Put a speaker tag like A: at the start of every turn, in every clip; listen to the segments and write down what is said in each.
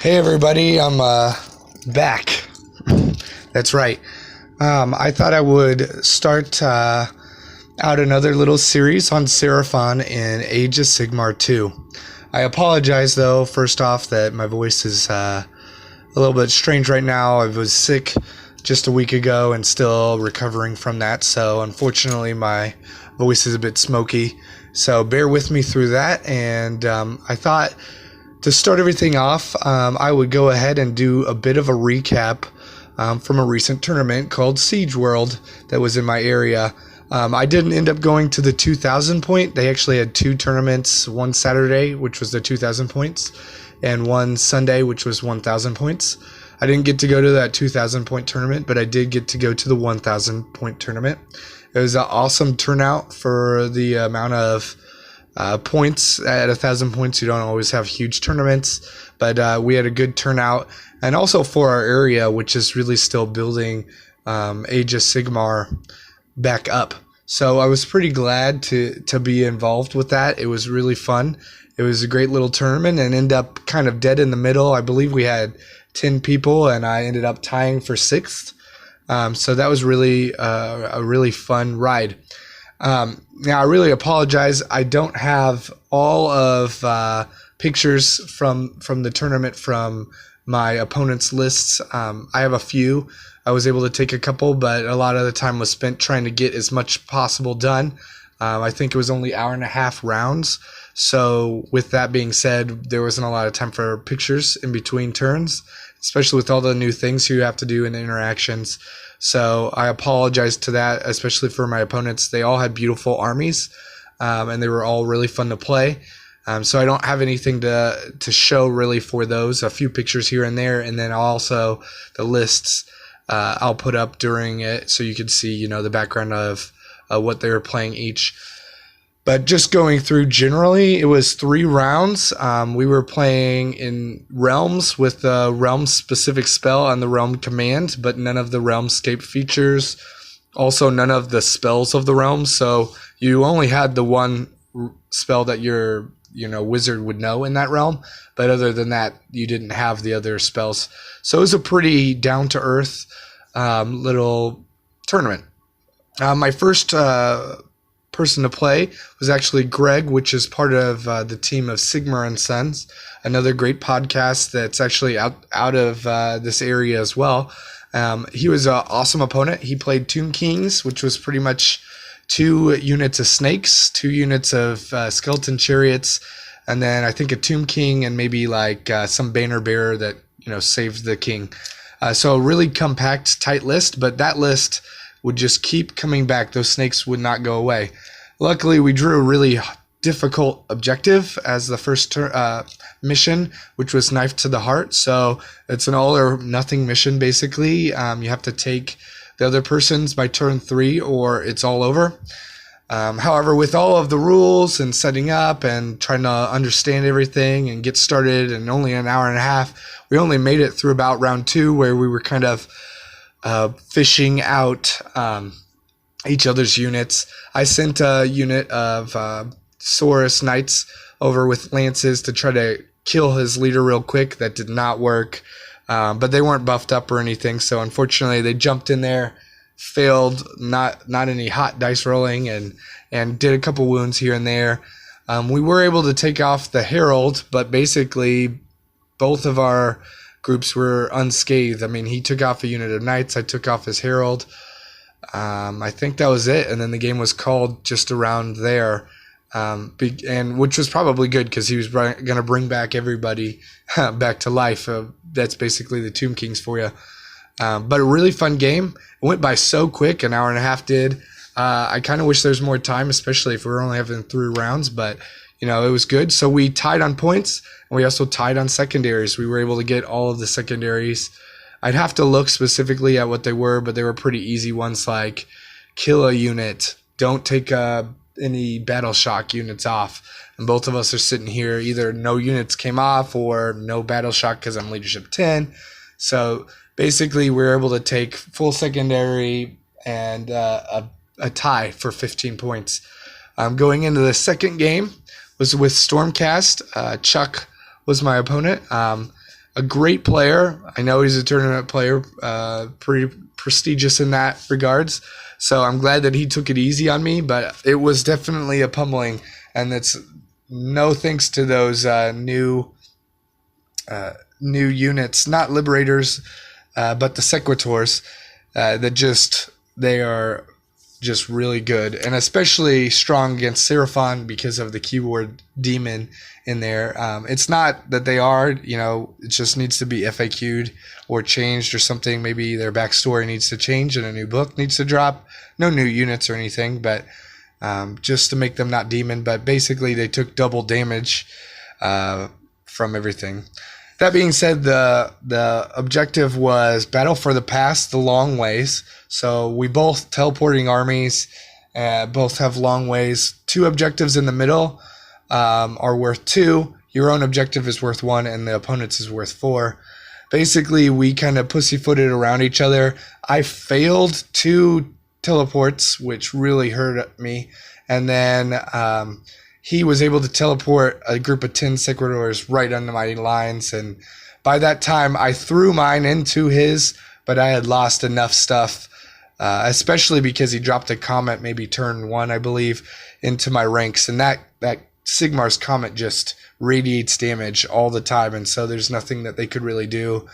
A: Hey everybody, I'm back. That's right. I thought I would start out another little series on Seraphon in Age of Sigmar 2. I apologize though, first off, that my voice is a little bit strange right now. I was sick just a week ago and still recovering from that, so unfortunately my voice is a bit smoky. So bear with me through that, and I thought to start everything off, I would go ahead and do a bit of a recap from a recent tournament called Siegeworld that was in my area. I didn't end up going to the 2,000 point. They actually had two tournaments, one Saturday, which was the 2,000 points, and one Sunday, which was 1,000 points. I didn't get to go to that 2,000 point tournament, but I did get to go to the 1,000 point tournament. It was an awesome turnout for the amount of points. At 1,000 points, you don't always have huge tournaments, but we had a good turnout, and also for our area, which is really still building Age of Sigmar back up. So I was pretty glad to be involved with that. It was really fun. It was a great little tournament and ended up kind of dead in the middle. I believe we had 10 people, and I ended up tying for 6th. So that was really a really fun ride. Now, I really apologize. I don't have all of pictures from the tournament from my opponent's lists. I have a few. I was able to take a couple, but a lot of the time was spent trying to get as much possible done. I think it was only 1.5 rounds. So with that being said, there wasn't a lot of time for pictures in between turns, especially with all the new things you have to do in interactions. So I apologize to that, especially for my opponents. They all had beautiful armies, and they were all really fun to play. So I don't have anything to show really for those. A few pictures here and there, and then also the lists I'll put up during it so you can see, the background of what they were playing each. But just going through generally, it was 3 rounds. We were playing in realms with the realm-specific spell on the realm command, but none of the realmscape features. Also, none of the spells of the realms. So you only had the one spell that your wizard would know in that realm. But other than that, you didn't have the other spells. So it was a pretty down-to-earth little tournament. My first person to play was actually Greg, which is part of the team of Sigmar and Sons, another great podcast that's actually out of this area as well. He was an awesome opponent. He played Tomb Kings, which was pretty much 2 units of snakes, 2 units of skeleton chariots, and then I think a Tomb King and maybe like some banner bearer that saved the king. So a really compact, tight list, but that list would just keep coming back. Those snakes would not go away. Luckily, we drew a really difficult objective as the first mission, which was Knife to the Heart. So it's an all or nothing mission, basically. You have to take the other person's by turn 3 or it's all over. However, with all of the rules and setting up and trying to understand everything and get started in only an hour and a half, we only made it through about round 2 where we were kind of fishing out each other's units. I sent a unit of Saurus Knights over with lances to try to kill his leader real quick. That did not work, but they weren't buffed up or anything, so unfortunately they jumped in there, failed, not any hot dice rolling, and did a couple wounds here and there. We were able to take off the Herald, but basically both of our groups were unscathed. I mean, he took off a unit of Knights, I took off his Herald. I think that was it, and then the game was called just around there, and which was probably good because he was going to bring back everybody back to life. That's basically the Tomb Kings for you. But a really fun game. It went by so quick, an hour and a half did. I kind of wish there's more time, especially if we're only having 3 rounds, but it was good. So we tied on points, and we also tied on secondaries. We were able to get all of the secondaries. I'd have to look specifically at what they were, but they were pretty easy ones, like kill a unit, don't take any battle shock units off. And both of us are sitting here, either no units came off or no battle shock because I'm leadership 10. So basically we were able to take full secondary and a tie for 15 points. Going into the second game was with Stormcast. Chuck was my opponent. a great player. I know he's a tournament player, pretty prestigious in that regards. So I'm glad that he took it easy on me, but it was definitely a pummeling, and it's no thanks to those new units, not Liberators, but the Sequitors, they are just really good, and especially strong against Seraphon because of the keyword demon in there. It's not that they are, it just needs to be FAQ'd or changed or something. Maybe their backstory needs to change and a new book needs to drop. No new units or anything, but just to make them not demon. But basically they took double damage from everything. That being said, the objective was Battle for the Pass, the long ways. So we both teleporting armies, both have long ways. 2 objectives in the middle are worth 2. Your own objective is worth 1, and the opponent's is worth 4. Basically, we kind of pussyfooted around each other. I failed 2 teleports, which really hurt me. And then he was able to teleport a group of 10 Sequitors right under my lines, and by that time I threw mine into his, but I had lost enough stuff, especially because he dropped a comet maybe turn 1, I believe, into my ranks, and that Sigmar's comet just radiates damage all the time, and so there's nothing that they could really do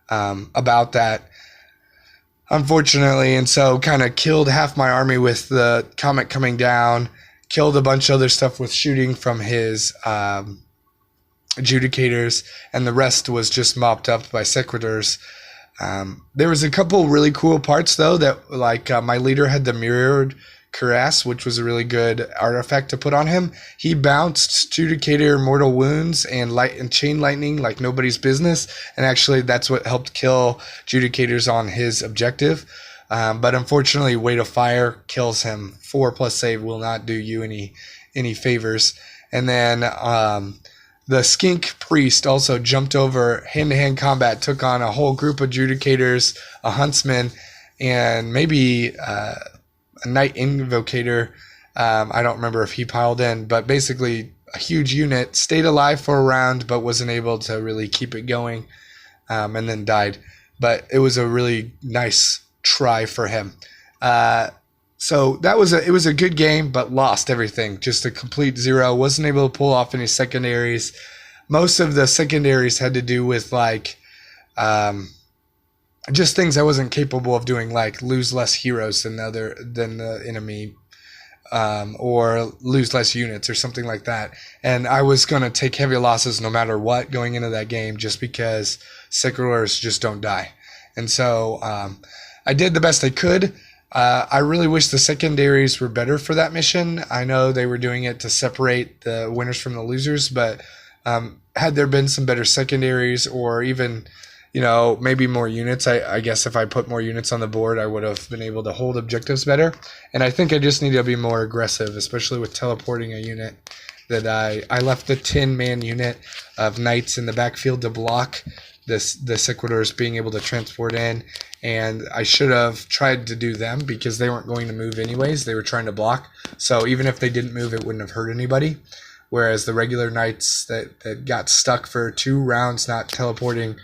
A: about that, unfortunately, and so kind of killed half my army with the comet coming down. Killed a bunch of other stuff with shooting from his adjudicators, and the rest was just mopped up by Sequitors. There was a couple really cool parts, though, that my leader had the mirrored cuirass, which was a really good artifact to put on him. He bounced adjudicator mortal wounds and chain lightning like nobody's business, and actually that's what helped kill adjudicators on his objective. But unfortunately, Weight of Fire kills him. 4+ save will not do you any favors. And then the Skink Priest also jumped over hand-to-hand combat, took on a whole group of Adjudicators, a Huntsman, and maybe a Knight Invocator. I don't remember if he piled in, but basically a huge unit. Stayed alive for a round, but wasn't able to really keep it going, and then died. But it was a really nice try for him. So it was a good game, but lost everything. Just a complete 0. Wasn't able to pull off any secondaries. Most of the secondaries had to do with just things I wasn't capable of doing, like lose less heroes than the enemy, or lose less units or something like that. And I was going to take heavy losses no matter what going into that game, just because Sequitors just don't die. And so I did the best I could. I really wish the secondaries were better for that mission. I know they were doing it to separate the winners from the losers, but had there been some better secondaries, or even, maybe more units, I guess if I put more units on the board, I would have been able to hold objectives better. And I think I just need to be more aggressive, especially with teleporting a unit. That I left the 10-man unit of Knights in the backfield to block the Sequitors being able to transport in, and I should have tried to do them because they weren't going to move anyways. They were trying to block, so even if they didn't move, it wouldn't have hurt anybody. Whereas the regular Knights that got stuck for 2 rounds not teleporting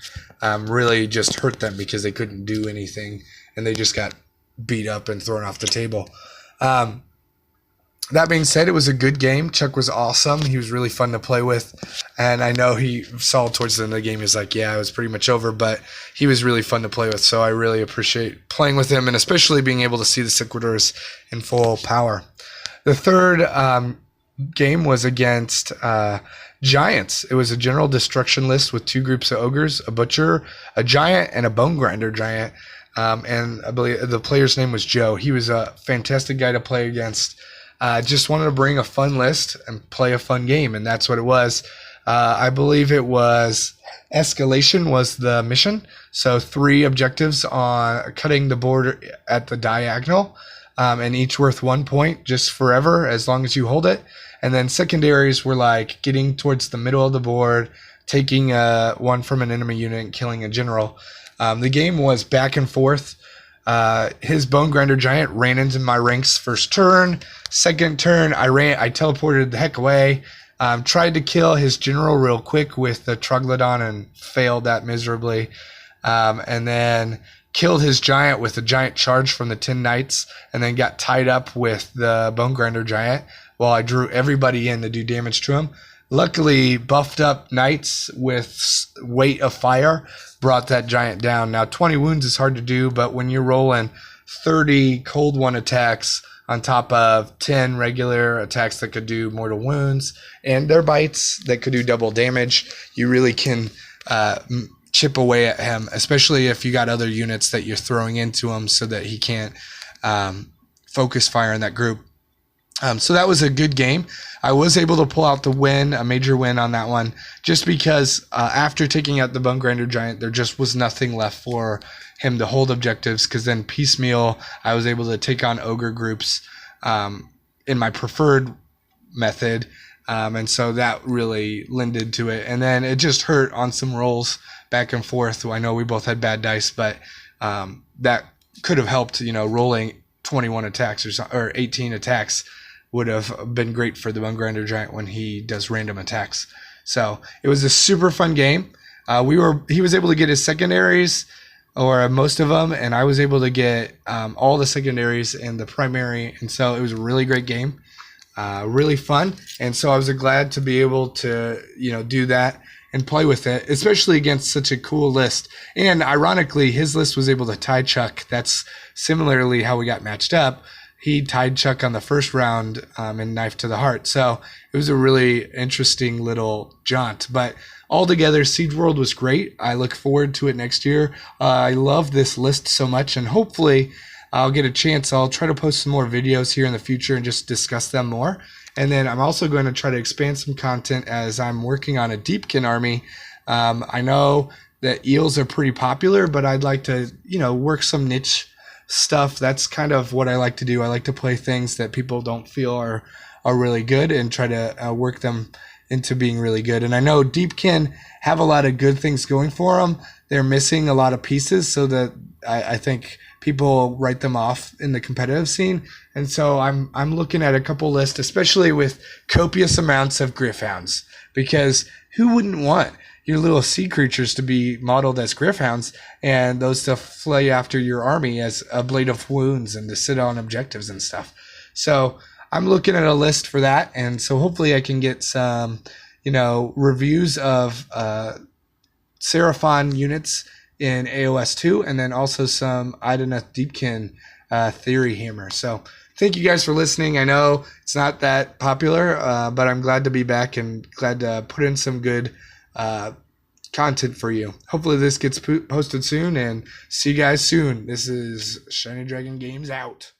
A: really just hurt them because they couldn't do anything, and they just got beat up and thrown off the table. That being said, it was a good game. Chuck was awesome. He was really fun to play with. And I know he saw towards the end of the game, he was like, yeah, it was pretty much over. But he was really fun to play with. So I really appreciate playing with him, and especially being able to see the Sequitors in full power. The third game was against Giants. It was a general destruction list with 2 groups of ogres, a butcher, a giant, and a bone grinder giant. And I believe the player's name was Joe. He was a fantastic guy to play against. Just wanted to bring a fun list and play a fun game, and that's what it was. I believe it was escalation was the mission, so 3 objectives on cutting the board at the diagonal, and each worth 1 point just forever as long as you hold it. And then secondaries were like getting towards the middle of the board, taking one from an enemy unit and killing a general. The game was back and forth. His Bone Grinder Giant ran into my ranks first turn. Second turn, I teleported the heck away. Tried to kill his general real quick with the Troglodon and failed that miserably. And then killed his giant with a giant charge from the Tin Knights, and then got tied up with the Bone Grinder giant while I drew everybody in to do damage to him. Luckily, buffed up Knights with Weight of Fire brought that giant down. Now, 20 wounds is hard to do, but when you're rolling 30 Cold One attacks on top of 10 regular attacks that could do mortal wounds and their bites that could do double damage, you really can chip away at him, especially if you got other units that you're throwing into him so that he can't focus fire in that group. So that was a good game. I was able to pull out the win, a major win on that one, just because after taking out the Bone Grinder Giant, there just was nothing left for him to hold objectives, because then piecemeal, I was able to take on ogre groups in my preferred method, and so that really lended to it. And then it just hurt on some rolls back and forth. I know we both had bad dice, but that could have helped, rolling 21 attacks or 18 attacks would have been great for the Bone Grinder Giant when he does random attacks. So it was a super fun game. He was able to get his secondaries, or most of them, and I was able to get all the secondaries and the primary, and so it was a really great game, really fun. And so I was glad to be able to do that and play with it, especially against such a cool list. And ironically, his list was able to tie Chuck. That's similarly how we got matched up. He tied Chuck on the first round in Knife to the Heart. So it was a really interesting little jaunt. But altogether, Siegeworld was great. I look forward to it next year. I love this list so much, and hopefully I'll get a chance. I'll try to post some more videos here in the future and just discuss them more. And then I'm also going to try to expand some content as I'm working on a Deepkin army. I know that eels are pretty popular, but I'd like to, work some niche stuff. That's kind of what I like to do. I like to play things that people don't feel are really good and try to work them into being really good. And I know Deepkin have a lot of good things going for them. They're missing a lot of pieces, so that I think people write them off in the competitive scene. And so I'm looking at a couple lists, especially with copious amounts of Griffhounds, because who wouldn't want your little sea creatures to be modeled as Griffhounds and those to flay after your army as a blade of wounds and to sit on objectives and stuff. So I'm looking at a list for that, and so hopefully I can get some, reviews of Seraphon units in AOS 2, and then also some Ideneth Deepkin theory hammer. So thank you guys for listening. I know it's not that popular, but I'm glad to be back and glad to put in some good content for you. Hopefully this gets posted soon, and see you guys soon. This is Shiny Dragon Games out.